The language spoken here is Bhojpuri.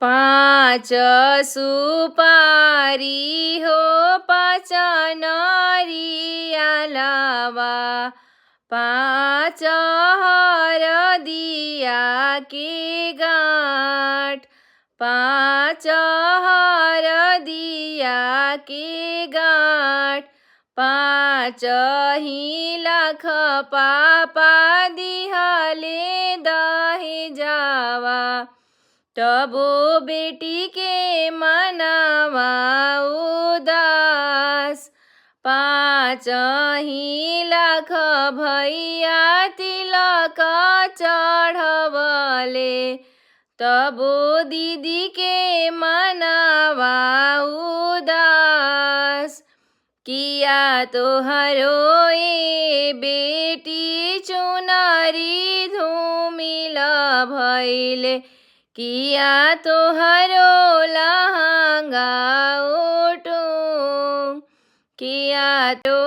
पाँच सुपारी हो पाँच नरिया लावा, पाँच हरदिया के गाँठ, पाँच हरदिया के गाँठ, पाँच ही लाख पापा दिहले दहेजावा, तबो बेटी के मनवा उदास, पाँच ही लाख भैया तिलक चढ़वले, तबो दीदी के मनवा उदास। किया तोहरो ए बेटी चुनरी धूमिल भैले, किया तोहरो लहंगा उटुम, किया तो